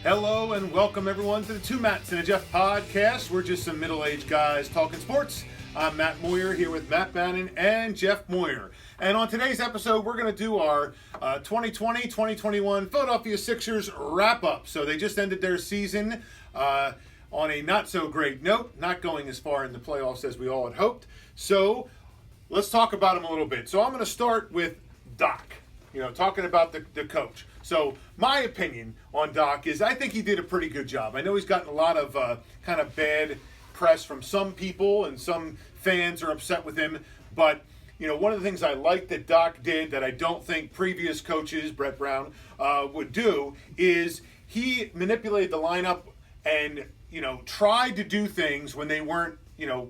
Hello and welcome everyone to the Two Matts and a Jeff podcast. We're just some middle-aged guys talking sports. I'm Matt Moyer here with Matt Bannon and Jeff Moyer. And on today's episode, we're going to do our 2020-2021 Philadelphia Sixers wrap-up. So they just ended their season on a not-so-great note, not going as far in the playoffs as we all had hoped. So let's talk about them a little bit. So I'm going to start with Doc, talking about the coach. So my opinion on Doc is I think he did a pretty good job. I know he's gotten a lot of kind of bad press from some people, and some fans are upset with him. But, one of the things I like that Doc did that I don't think previous coaches, Brett Brown, would do is he manipulated the lineup and, tried to do things when they weren't,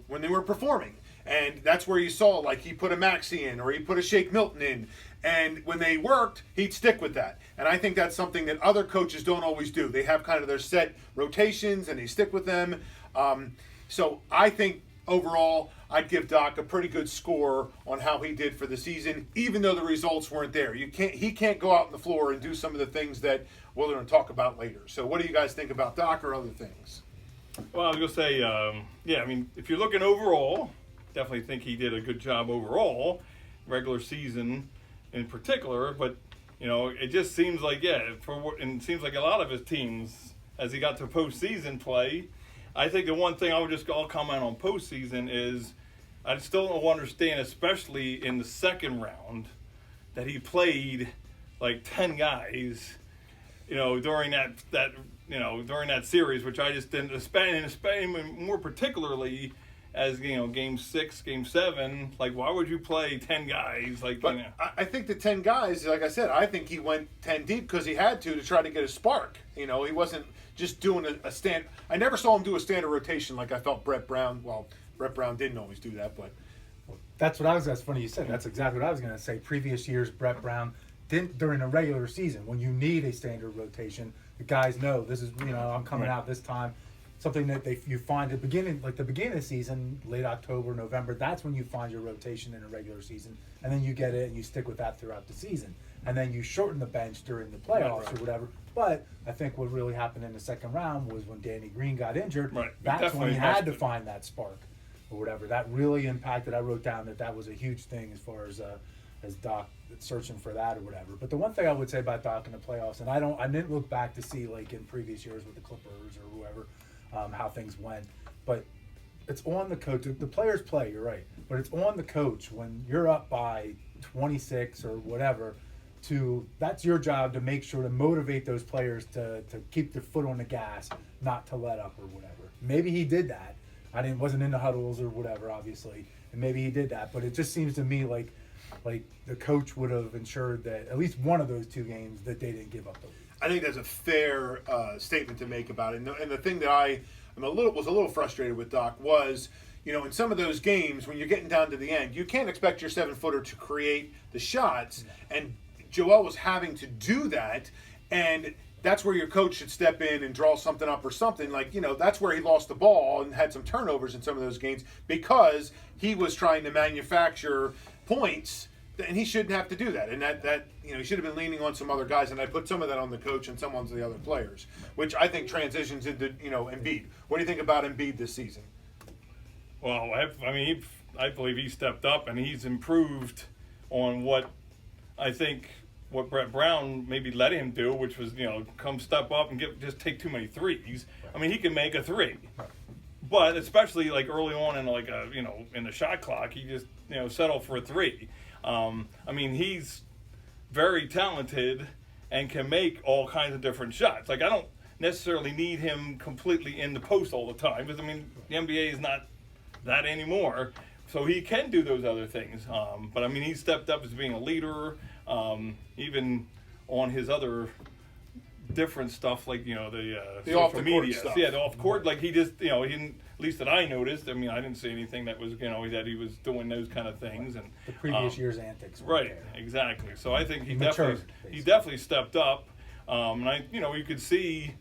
when they were performing. And that's where you saw, like, he put a Maxey in or he put a Shake Milton in. And when they worked, he'd stick with that. And I think that's something that other coaches don't always do. They have kind of their set rotations and they stick with them. So I think overall, I'd give Doc a pretty good score on how he did for the season, even though the results weren't there. He can't go out on the floor and do some of the things that we're going to talk about later. So what do you guys think about Doc or other things? Well, I was going to say, if you're looking overall, definitely think he did a good job overall, regular season in particular, but it just seems like and it seems like a lot of his teams, as he got to postseason play, I think the one thing I'll comment on postseason is I still don't understand, especially in the second round, that he played like 10 guys, during that series, which I just didn't. More particularly as game 6, game 7, like why would you play 10 guys? I think the 10 guys, like I said, I think he went 10 deep because he had to try to get a spark. He wasn't just doing a stand. I never saw him do a standard rotation like I felt Brett Brown. Well, Brett Brown didn't always do that, but that's funny you said. That's exactly what I was going to say. Previous years, Brett Brown didn't during a regular season when you need a standard rotation. The guys know this is I'm coming out this time. Something that you find at the beginning of the season, late October, November, that's when you find your rotation in a regular season. And then you get it and you stick with that throughout the season. And then you shorten the bench during the playoffs or whatever. But I think what really happened in the second round was when Danny Green got injured, that's when he had to find that spark or whatever. That really impacted. I wrote down that was a huge thing as far as Doc searching for that or whatever. But the one thing I would say about Doc in the playoffs, and I didn't look back to see like in previous years with the Clippers or whoever, how things went, but it's on the coach. The players play, you're right, but it's on the coach when you're up by 26 or whatever. That's your job to make sure to motivate those players to keep their foot on the gas, not to let up or whatever. Maybe he did that. Wasn't in the huddles or whatever, obviously, and maybe he did that. But it just seems to me like the coach would have ensured that at least one of those two games that they didn't give up the lead. I think that's a fair statement to make about it. And the thing that I was a little frustrated with Doc was, in some of those games when you're getting down to the end, you can't expect your 7-footer to create the shots. And Joel was having to do that, and that's where your coach should step in and draw something up or something. That's where he lost the ball and had some turnovers in some of those games because he was trying to manufacture points. And he shouldn't have to do that. And that he should have been leaning on some other guys. And I put some of that on the coach and some on the other players, which I think transitions into, Embiid. What do you think about Embiid this season? Well, I believe he stepped up and he's improved on what Brett Brown maybe let him do, which was, come step up and just take too many threes. I mean, he can make a three. But especially like early on in in the shot clock, he just, settled for a three. He's very talented and can make all kinds of different shots. I don't necessarily need him completely in the post all the time because, the NBA is not that anymore. So he can do those other things. But he stepped up as being a leader, even on his other different stuff like, the social media stuff. Yeah, the off court, he just, he didn't, at least that I noticed. I didn't see anything that was, that he was doing those kind of things. And the previous year's antics. Right, there. Exactly. So I think he matured, definitely stepped up. And you could see,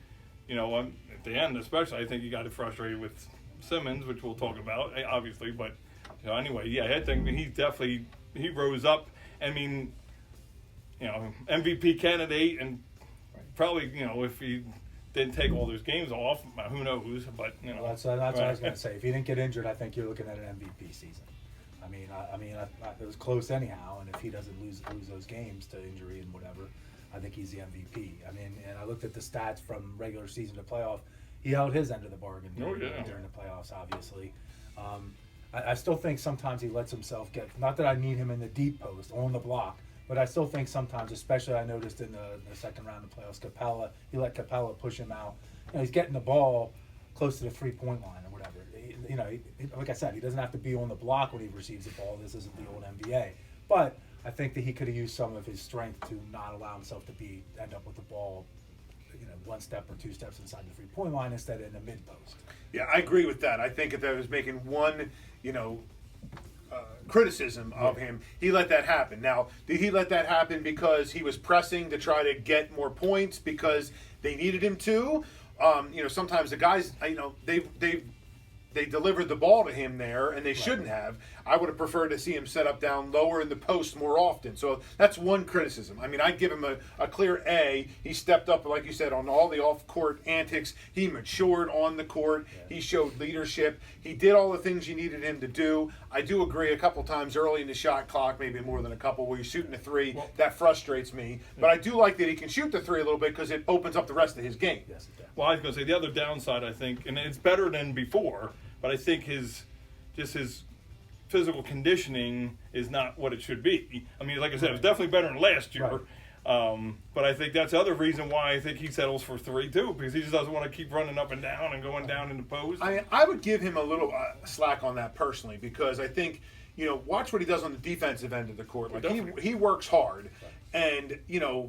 at the end especially, I think he got frustrated with Simmons, which we'll talk about, obviously. But anyway, I think he rose up. MVP candidate, and probably if he didn't take all those games off. Who knows? But you know, That's what I was going to say. If he didn't get injured, I think you're looking at an MVP season. It was close anyhow, and if he doesn't lose those games to injury and whatever, I think he's the MVP. I mean, and I looked at the stats from regular season to playoff. He held his end of the bargain during the playoffs, obviously. I still think sometimes he lets himself get, not that I need him in the deep post, on the block, but I still think sometimes, especially I noticed in the second round of the playoffs, he let Capella push him out. You know, he's getting the ball close to the 3-point line or whatever. Like I said, he doesn't have to be on the block when he receives the ball. This isn't the old NBA. But I think that he could have used some of his strength to not allow himself to end up with the ball, one step or two steps inside the 3-point line instead of in the mid post. Yeah, I agree with that. I think if I was making one, criticism of him, he let that happen. Now, did he let that happen because he was pressing to try to get more points because they needed him to? Sometimes the guys, they delivered the ball to him there, and they shouldn't have. I would have preferred to see him set up down lower in the post more often. So that's one criticism. I mean, I'd give him a clear A. He stepped up, like you said, on all the off-court antics. He matured on the court. Yeah. He showed leadership. He did all the things you needed him to do. I do agree a couple times early in the shot clock, maybe more than a couple, where you're shooting a three. Well, that frustrates me. But I do like that he can shoot the three a little bit because it opens up the rest of his game. Yes, it does. Well, I was going to say the other downside, I think, and it's better than before, but I think his physical conditioning is not what it should be. I mean, like I said, it was definitely better than last year. Right. But I think that's the other reason why I think he settles for three, too, because he just doesn't want to keep running up and down and going down in the post. I would give him a little slack on that personally because I think, watch what he does on the defensive end of the court. Like he works hard. And,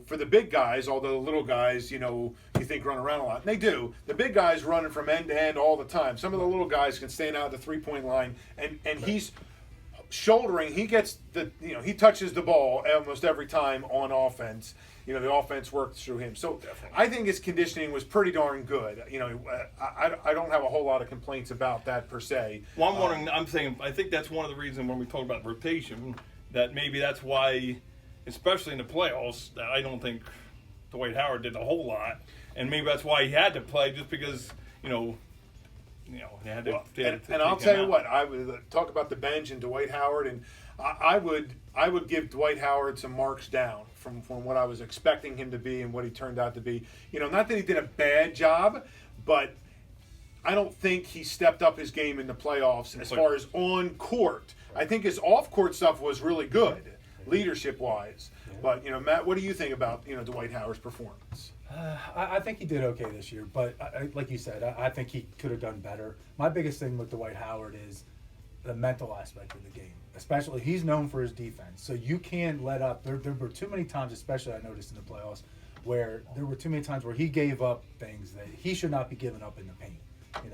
for the big guys, although the little guys, you think run around a lot, and they do, the big guys running from end to end all the time. Some of the little guys can stand out at the 3-point line, and he's shouldering, he gets he touches the ball almost every time on offense. The offense works through him. So definitely. I think his conditioning was pretty darn good. I don't have a whole lot of complaints about that per se. Well, I think that's one of the reasons when we talk about rotation, that maybe that's why, especially in the playoffs, that I don't think Dwight Howard did a whole lot, and maybe that's why he had to play, just because he had to. And I'll tell you what, I would talk about the bench and Dwight Howard, and I would give Dwight Howard some marks down from what I was expecting him to be and what he turned out to be. Not that he did a bad job, but I don't think he stepped up his game in the playoffs as far as on court. I think his off court stuff was really good, leadership-wise. Yeah. But, Matt, what do you think about, Dwight Howard's performance? I think he did okay this year, but like you said, I think he could have done better. My biggest thing with Dwight Howard is the mental aspect of the game. Especially, he's known for his defense, so you can't let up. There were too many times, especially I noticed in the playoffs, where there were too many times where he gave up things that he should not be giving up in the paint.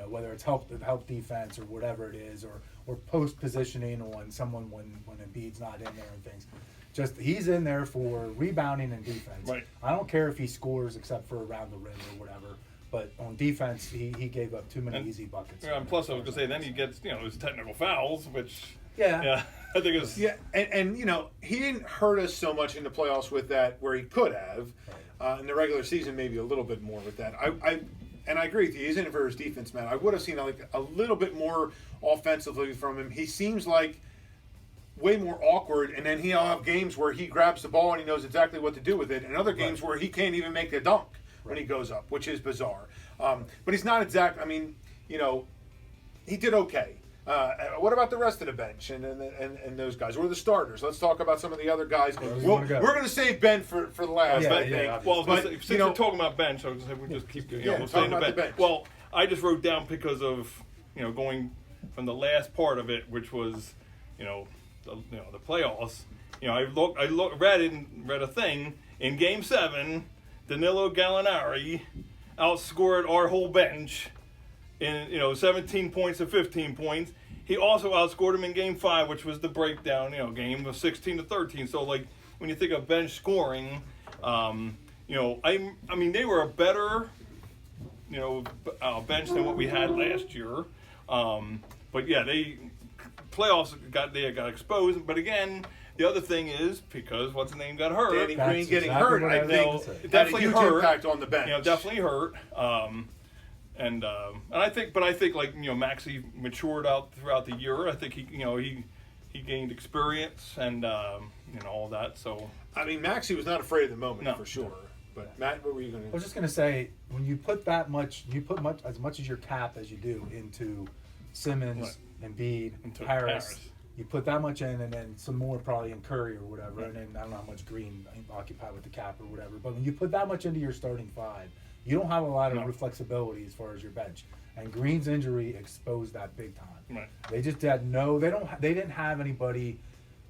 Whether it's help defense or whatever it is, or post positioning on someone when Embiid's not in there and things. Just he's in there for rebounding and defense. Right. I don't care if he scores except for around the rim or whatever. But on defense, he gave up too many easy buckets. Yeah, and plus I was gonna say then he gets his technical fouls, which yeah I think it's and he didn't hurt us so much in the playoffs with that where he could have. In the regular season, maybe a little bit more with that. And I agree with you. He's in it for his defense, man. I would have seen a little bit more offensively from him. He seems like way more awkward, and then he'll have games where he grabs the ball and he knows exactly what to do with it, and other games where he can't even make a dunk when he goes up, which is bizarre. But he's not exact. I mean, he did okay. What about the rest of the bench and those guys? Or the starters? Let's talk about some of the other guys. We're going to save Ben for the last, I think. Yeah. Well, since we're talking about bench, I was going to say we just keep talking about the bench. Well, I just wrote down because of going from the last part of it, which was the playoffs. I read a thing in Game 7. Danilo Gallinari outscored our whole bench in 17 points and 15 points. He also outscored him in Game 5, which was the breakdown game of 16-13. So when you think of bench scoring, I mean they were a better bench than what we had last year. But yeah, playoffs got exposed. But again, the other thing is because what's his name got hurt. Danny That's Green getting exactly hurt, what I I was think, gonna say. had a Definitely huge hurt. impact on the bench. Definitely hurt. And I think, like Maxey matured out throughout the year. I think he gained experience and all that. So I mean, Maxey was not afraid of the moment No. for sure. But Matt, what were you going I to? was just gonna say, when you put that much, as much as your cap as you do into Simmons, Embiid, Into Harris. Harris. You put that much in, and then some more probably in Curry or whatever, and then I don't know how much Green occupied with the cap or whatever. But when you put that much into your starting five, you don't have a lot of No. flexibility as far as your bench. And Green's injury exposed that big time. Right. They just had they didn't have anybody.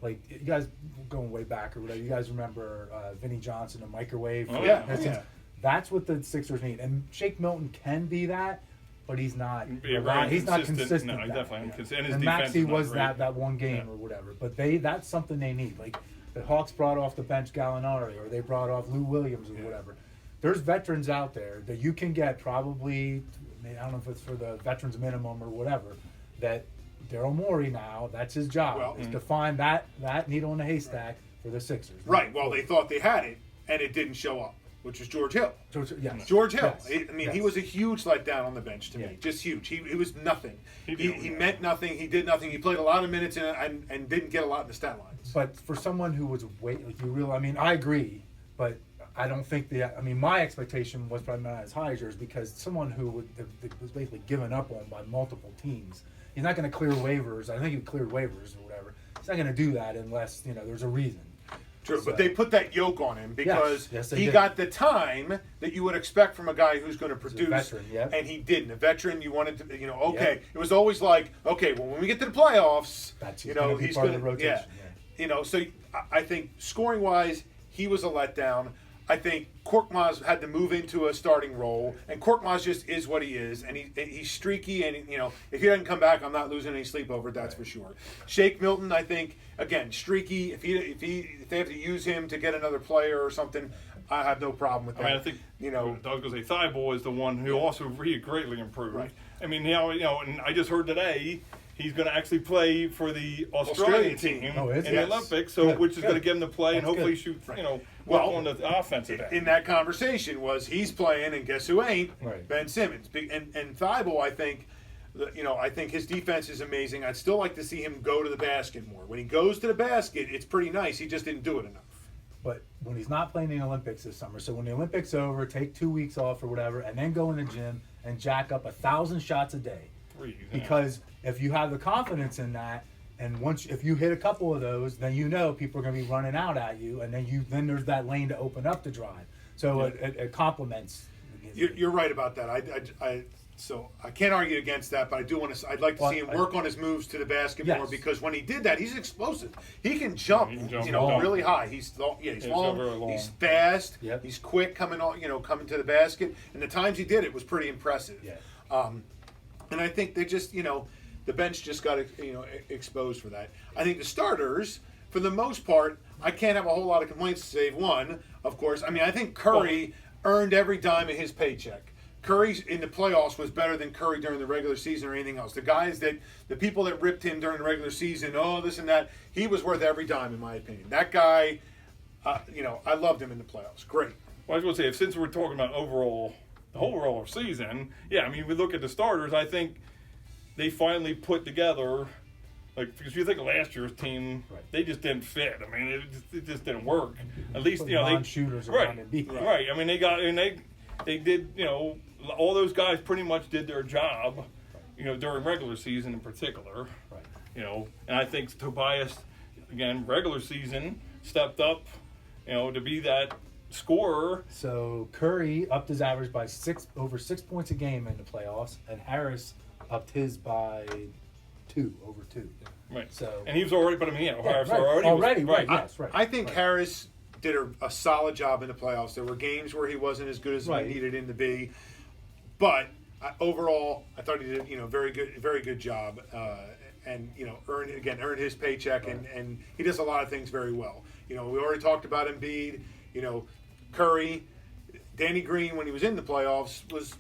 Like, you guys going way back or whatever, you guys remember Vinnie Johnson, a microwave? Oh, yeah. That's, Yeah. that's what the Sixers need. And Shake Milton can be that, but he's not. He's not consistent. No, he's that. definitely inconsistent. And his And defense Maxey is not was great. that one game Yeah. or whatever. But that's something they need. Like, the Hawks brought off the bench Gallinari, or they brought off Lou Williams or whatever. There's veterans out there that you can get probably, I don't know if it's for the veterans minimum or whatever, that Daryl Morey now, that's his job, Well, is to find that needle in the haystack for the Sixers. Right. Well, they thought they had it, and it didn't show up, which was George Hill. Yes. George Hill. Yes. He Yes. was a huge letdown on the bench to Yeah. me. Just huge. He was nothing. He meant nothing. He did nothing. He played a lot of minutes and didn't get a lot in the stat lines. But for someone who was I agree, but I don't think my expectation was probably not as high as yours, because someone who was basically given up on by multiple teams, he's not going to clear waivers. I think he cleared waivers or whatever. He's not going to do that unless there's a reason. True, So- but they put that yoke on him because Yes, they he did. got the time that you would expect from a guy who's going to produce, veteran, yep. and he didn't. A veteran, you wanted to, okay. Yep. It was always like, okay, well, when we get to the playoffs, That's he's gonna be he's part going of the rotation, yeah. So I think scoring wise, he was a letdown. I think Korkmaz had to move into a starting role, and Korkmaz just is what he is, and he's streaky, and if he doesn't come back, I'm not losing any sleep over it. That's for sure. Shake Milton, I think, again, streaky. If they have to use him to get another player or something, I have no problem with that. I think I was going to say Thibault is the one who also greatly improved. Right. I mean, and I just heard today he's going to actually play for the Australian Australian team. team Oh, is in he? the Yes. Olympics, so Good, which is going to good. give him to play and That's hopefully good. shoot, Well, work on the offensive end. in that conversation was he's playing, and guess who ain't? Right. Ben Simmons. And Thibault, I think, I think his defense is amazing. I'd still like to see him go to the basket more. When he goes to the basket, it's pretty nice. He just didn't do it enough. But when he's not playing the Olympics this summer, so when the Olympics over, take 2 weeks off or whatever, and then go in the gym and jack up 1,000 shots a day. Because if you have the confidence in that, and if you hit a couple of those, then people are going to be running out at you, and then there's that lane to open up to drive. So it complements. You're right about that. So I can't argue against that, but I do want to. I'd like to see him work on his moves to the basket more, Yes. because when he did that, he's explosive. He can jump, He can jump long. really high. He's long. He's long. very long. He's fast. Yep. He's quick coming to the basket. And the times he did it was pretty impressive. Yeah. And I think they just, the bench just got, exposed for that. I think the starters, for the most part, I can't have a whole lot of complaints, save one, of course. I mean, I think Curry earned every dime of his paycheck. Curry in the playoffs was better than Curry during the regular season or anything else. The people that ripped him during the regular season, this and that, he was worth every dime, in my opinion. That guy, I loved him in the playoffs. Great. Well, I was going to say, since we're talking about the whole overall season, we look at the starters, I think they finally put together, because you think of last year's team, Right. they just didn't fit. I mean, it just didn't work. At least, Put they non-shooters around right, Embiid. right. I mean, they did, all those guys pretty much did their job, during regular season in particular. Right. And I think Tobias, again, regular season, stepped up, to be that scorer. So Curry upped his average by over 6 points a game in the playoffs, and Harris upped his by over 2. Right. So And he was already, but I mean, Harris right. already was, Right. Yes, right. I think right. Harris did a solid job in the playoffs. There were games where he wasn't as good as Right. we needed him to be, but overall, I thought he did very good job, and earned his paycheck, and he does a lot of things very well. We already talked about Embiid, Curry, Danny Green when he was in the playoffs was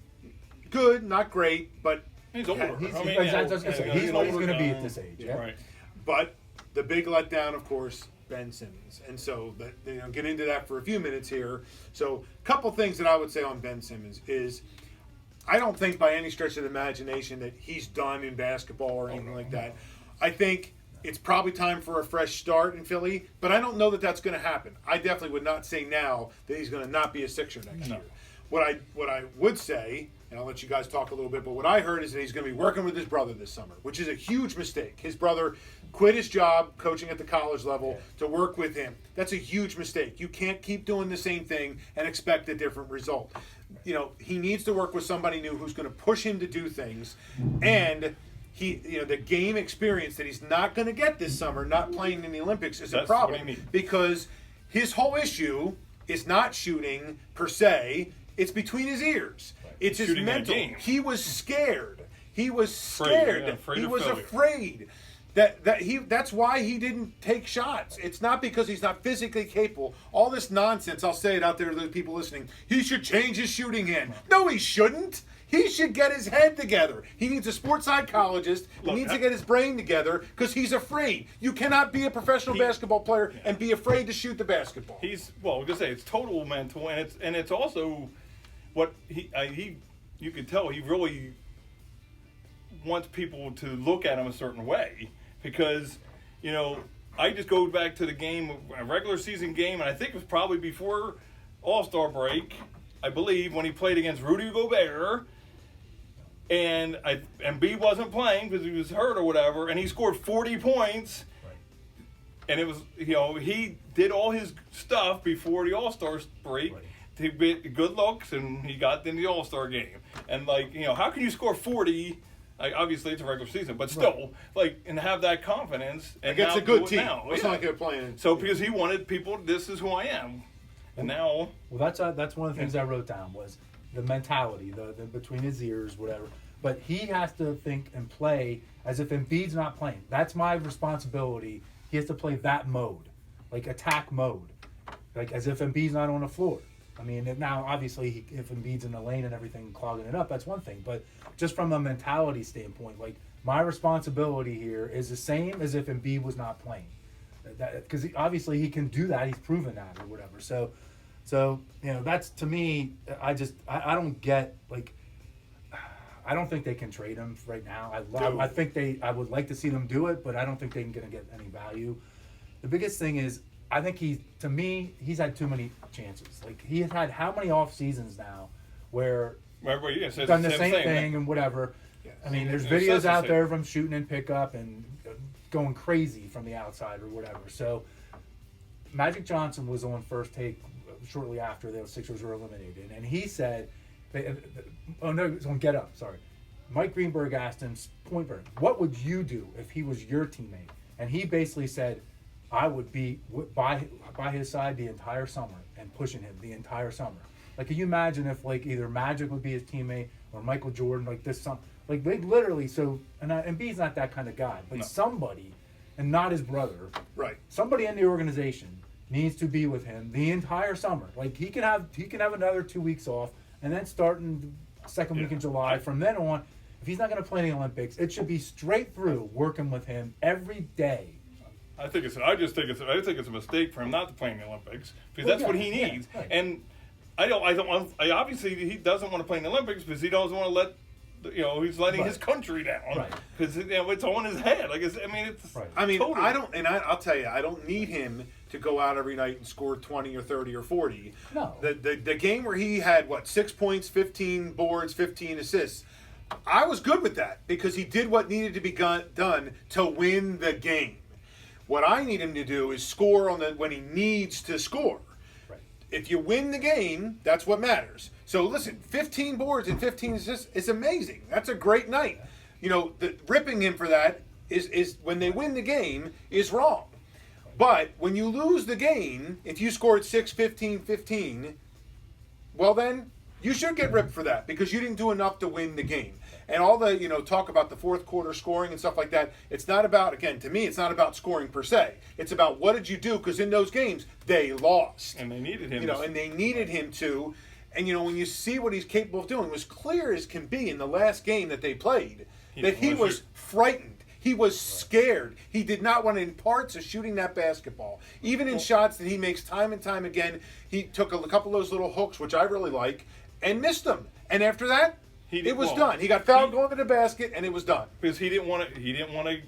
good, not great, but he's older. He's I mean, what he's going to be older at this age. Yeah. Right. But the big letdown, of course, Ben Simmons. And so, get into that for a few minutes here. So, a couple things that I would say on Ben Simmons is I don't think by any stretch of the imagination that he's done in basketball or anything like that. I think it's probably time for a fresh start in Philly, but I don't know that that's going to happen. I definitely would not say now that he's going to not be a Sixer next year. What I would say, and I'll let you guys talk a little bit, but what I heard is that he's going to be working with his brother this summer, which is a huge mistake. His brother quit his job coaching at the college level to work with him. That's a huge mistake. You can't keep doing the same thing and expect a different result. He needs to work with somebody new who's going to push him to do things, and the game experience that he's not going to get this summer, not playing in the Olympics, is a problem because his whole issue is not shooting per se. It's between his ears. It's his mental. He was scared. He was scared. He was afraid. That's why he didn't take shots. It's not because he's not physically capable. All this nonsense, I'll say it out there to the people listening. He should change his shooting hand. No, he shouldn't. He should get his head together. He needs a sports psychologist. He needs to get his brain together because he's afraid. You cannot be a professional basketball player and be afraid to shoot the basketball. I'm gonna say it's total mental, and it's also what you can tell he really wants people to look at him a certain way because I just go back to the game, a regular season game, and I think it was probably before All-Star break, I believe, when he played against Rudy Gobert. And Embiid wasn't playing because he was hurt or whatever, and he scored 40 points. Right. And it was, he did all his stuff before the All-Star break to get good looks, and he got in the All-Star game. And, how can you score 40? Obviously, it's a regular season, but still, and have that confidence. And against a good team. It's not like they're playing. So, because he wanted people, this is who I am. And now. Well, that's one of the things I wrote down was the mentality, the between his ears, whatever. But he has to think and play as if Embiid's not playing. That's my responsibility. He has to play that mode, attack mode, as if Embiid's not on the floor. I mean, now obviously if Embiid's in the lane and everything clogging it up, that's one thing. But just from a mentality standpoint, my responsibility here is the same as if Embiid was not playing. Because obviously he can do that. He's proven that or whatever. So that's, to me, I don't get, I don't think they can trade him right now. I think I would like to see them do it, but I don't think they're going to get any value. The biggest thing is, I think he's had too many chances. He has had how many off seasons now where he's done the same thing and whatever. Yes. I mean, there's videos out there of him shooting and pickup and going crazy from the outside or whatever. So Magic Johnson was on First Take shortly after the Sixers were eliminated, and he said, it was on Get Up, sorry. Mike Greenberg asked him, point blank, what would you do if he was your teammate? And he basically said, I would be by his side the entire summer and pushing him the entire summer. Can you imagine if either Magic would be his teammate or Michael Jordan this summer? They literally, and Embiid's not that kind of guy, but somebody, and not his brother, right? Somebody in the organization needs to be with him the entire summer. He can have another 2 weeks off, and then starting the second week in July, from then on, if he's not going to play in the Olympics, it should be straight through working with him every day. I think it's a mistake for him not to play in the Olympics because that's what he needs. Yeah, right. And obviously he doesn't want to play in the Olympics because he doesn't want to let he's letting his country down because it's on his head. I'll tell you, I don't need him to go out every night and score 20 or 30 or 40. No. The game where he had 6 points, 15 boards, 15 assists, I was good with that because he did what needed to be done to win the game. What I need him to do is score when he needs to score. Right. If you win the game, that's what matters. So listen, 15 boards and 15 assists is amazing. That's a great night. Ripping him for that is when they win the game is wrong. But when you lose the game, if you scored 6, 15, 15, well then you should get ripped for that because you didn't do enough to win the game. And all the, talk about the fourth quarter scoring and stuff like that, it's not about, again, to me, it's not about scoring per se. It's about what did you do, because in those games, they lost. And they needed him. And they needed him to. And, when you see what he's capable of doing, it was clear as can be in the last game that they played that he was frightened. He was scared. He did not want in parts of shooting that basketball. Even in shots that he makes time and time again, he took a couple of those little hooks, which I really like, and missed them. And after that, it was done. He got fouled going to the basket, and it was done. Because he didn't want to.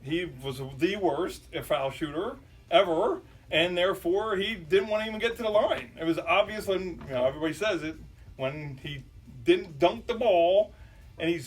He was the worst foul shooter ever, and therefore he didn't want to even get to the line. It was obvious, and everybody says it, when he didn't dunk the ball. And he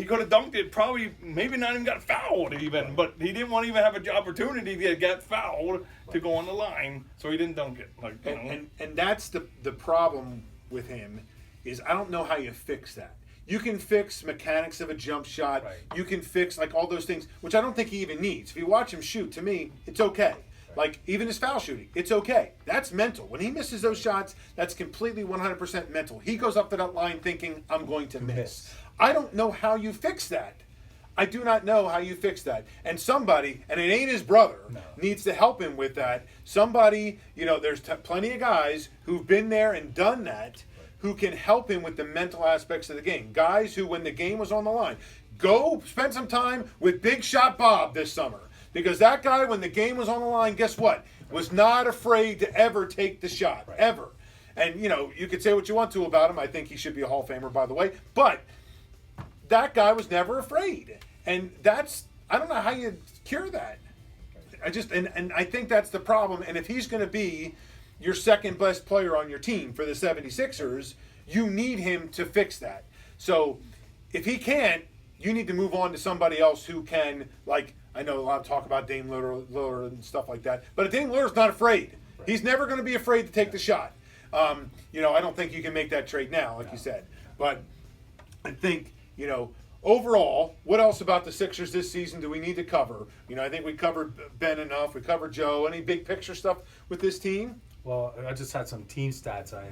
could have dunked it, probably, maybe not even got fouled even, but he didn't want to even have an opportunity to get fouled to go on the line, so he didn't dunk it. And that's the problem with him, is I don't know how you fix that. You can fix mechanics of a jump shot. Right. You can fix like all those things, which I don't think he even needs. If you watch him shoot, to me, it's okay. Right. Like even his foul shooting, it's okay. That's mental. When he misses those shots, that's completely 100% mental. He goes up to that line thinking, I'm going to miss. I don't know how you fix that. I do not know how you fix that. And somebody, and it ain't his brother, needs to help him with that. Somebody, there's plenty of guys who've been there and done that, who can help him with the mental aspects of the game. Guys who, when the game was on the line, go spend some time with Big Shot Bob this summer. Because that guy, when the game was on the line, guess what? Was not afraid to ever take the shot, ever. And, you could say what you want to about him. I think he should be a Hall of Famer, by the way. But that guy was never afraid. And I don't know how you cure that. And I think that's the problem. And if he's going to be your second best player on your team for the 76ers, you need him to fix that. So if he can't, you need to move on to somebody else who can, like, I know a lot of talk about Dame Lillard and stuff like that, but Dame Lillard's not afraid. He's never going to be afraid to take the shot. I don't think you can make that trade now, like you said. But I think, overall, what else about the Sixers this season do we need to cover? I think we covered Ben enough. We covered Joe. Any big picture stuff with this team? Well, I just had some team stats I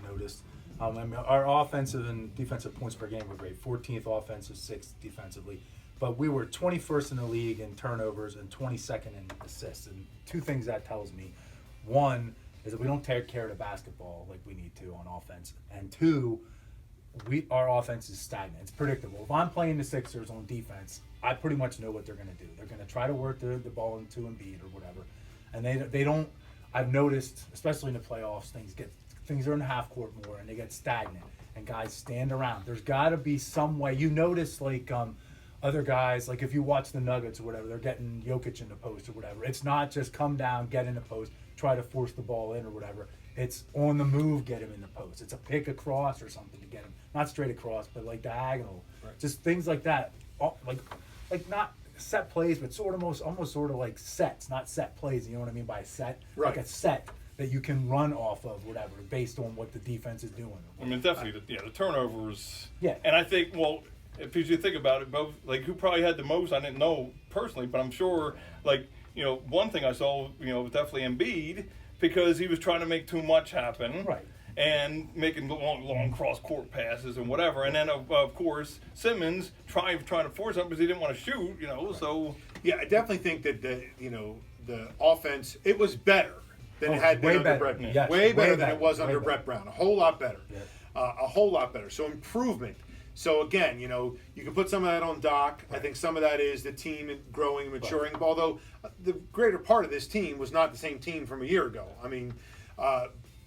noticed. Our offensive and defensive points per game were great. 14th offensive, 6th defensively. But we were 21st in the league in turnovers and 22nd in assists. And two things that tells me. One is that we don't take care of the basketball like we need to on offense. And two, our offense is stagnant. It's predictable. If I'm playing the Sixers on defense, I pretty much know what they're going to do. They're going to try to work the ball into Embiid or whatever. And they don't. I've noticed, especially in the playoffs, things are in the half court more and they get stagnant and guys stand around. There's got to be some way. You notice other guys, like if you watch the Nuggets or whatever, they're getting Jokic in the post or whatever. It's not just come down, get in the post, try to force the ball in or whatever. It's on the move, get him in the post. It's a pick across or something to get him. Not straight across, but like diagonal. Right. Just things like that. Like not set plays, but almost sort of like sets, not set plays. You know what I mean by set? Right. Like a set that you can run off of, whatever, based on what the defense is doing. Definitely, the turnovers. Yeah. And I think, if you think about it, both, like, who probably had the most, I didn't know personally, but I'm sure, one thing I saw, definitely Embiid, because he was trying to make too much happen. Right. And making long cross-court passes and whatever. And then, of course, Simmons trying to force something because he didn't want to shoot, so. Yeah, I definitely think that the offense, it was better than it had been under Brett Brown. Yes, way better than it was under Brett Brown. A whole lot better. Yeah. A whole lot better. So improvement. So again, you can put some of that on Doc. Right. I think some of that is the team growing, maturing. Right. Although the greater part of this team was not the same team from a year ago.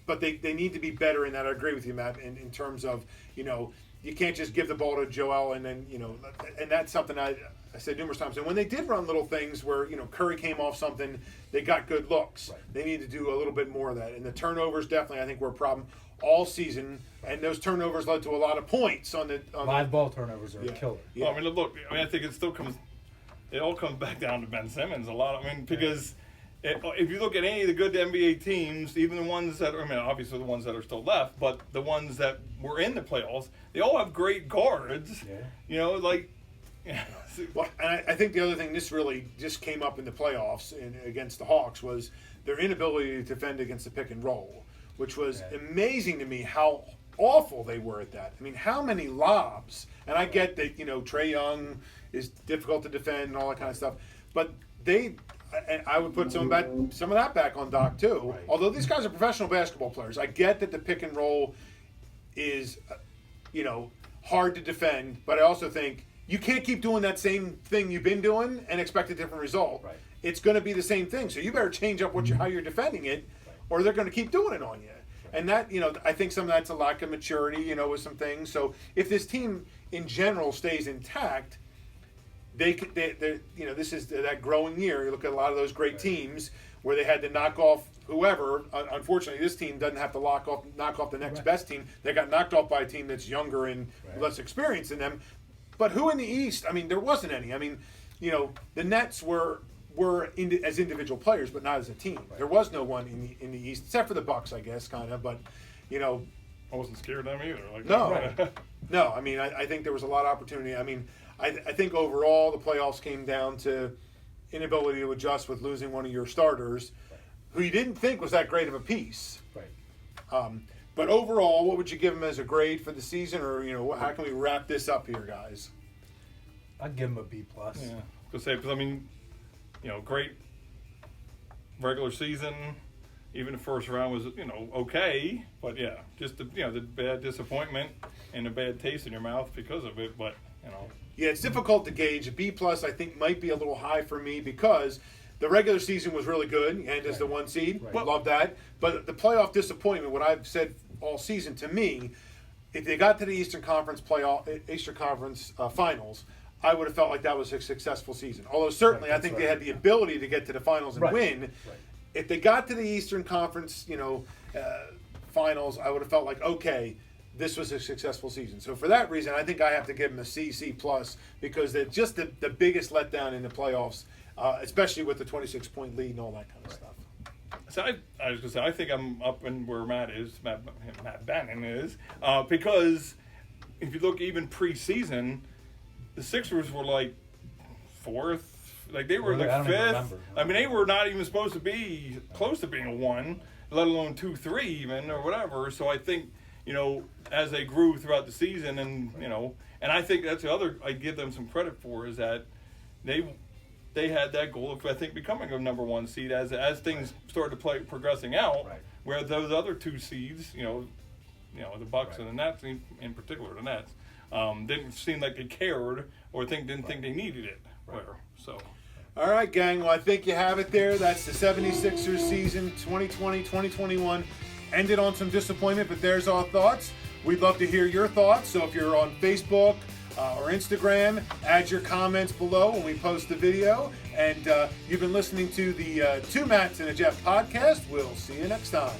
But they need to be better in that. I agree with you, Matt, in terms of, you can't just give the ball to Joel and then, and that's something I said numerous times. And when they did run little things where, Curry came off something, they got good looks. Right. They need to do a little bit more of that. And the turnovers definitely, I think, were a problem all season. And those turnovers led to a lot of points on the live ball turnovers are a killer. Yeah. Well, I think it all comes back down to Ben Simmons a lot. Because if you look at any of the good NBA teams, even the ones that obviously the ones that are still left, but the ones that were in the playoffs, they all have great guards. Yeah. Well, and I think the other thing, this really just came up in the playoffs against the Hawks, was their inability to defend against the pick and roll, which was amazing to me how awful they were at that. How many lobs? And I get that, Trae Young is difficult to defend and all that kind of stuff, but I would put some of that back on Doc too. Right. Although these guys are professional basketball players, I get that the pick and roll is, hard to defend. But I also think you can't keep doing that same thing you've been doing and expect a different result. Right. It's going to be the same thing. So you better change up how you're defending it, or they're going to keep doing it on you. And that, I think some of that's a lack of maturity, with some things. So if this team in general stays intact, they this is that growing year. You look at a lot of those great teams where they had to knock off whoever. Unfortunately, this team doesn't have to knock off the next best team. They got knocked off by a team that's younger and less experienced than them. But who in the East? I mean, there wasn't any. I mean, the Nets were as individual players, but not as a team. There was no one in the East except for the Bucks, I guess, kind of. But I wasn't scared of them either. No. No. I mean, I think there was a lot of opportunity. I mean, I think overall the playoffs came down to inability to adjust with losing one of your starters, who you didn't think was that great of a piece. Right. But overall, what would you give him as a grade for the season, or how can we wrap this up here, guys? I'd give him a B+. Yeah, because I mean, great regular season. Even the first round was, okay, but yeah, just the bad disappointment and a bad taste in your mouth because of it. But yeah, it's difficult to gauge. A B+ I think might be a little high for me because the regular season was really good and as the 1 seed, love that. But the playoff disappointment, what I've said all season, to me, if they got to the Eastern Conference Finals, I would have felt like that was a successful season. Although certainly I think they had the ability to get to the finals and win. Right. If they got to the Eastern Conference, finals, I would have felt like, okay, this was a successful season. So for that reason, I think I have to give them a C+, because they're just the biggest letdown in the playoffs, especially with the 26-point lead and all that kind of stuff. So I was going to say, I think I'm up in where Matt Bannon is, because if you look even preseason, the Sixers were like 4th. Like they were like 5th. I mean, they were not even supposed to be close to being a 1, let alone 2, 3 even, or whatever. So I think, as they grew throughout the season, and and I think that's the other I give them some credit for, is that they had that goal of, I think, becoming a number 1 seed as things started progressing out. Right. Where those other 2 seeds, the Bucks and the Nets, in particular the Nets, didn't seem like they cared or didn't think they needed it. So. All right, gang. Well, I think you have it there. That's the 76ers season 2020-2021. Ended on some disappointment, but there's our thoughts. We'd love to hear your thoughts. So if you're on Facebook or Instagram, add your comments below when we post the video. And you've been listening to the Two Mats and a Jeff podcast. We'll see you next time.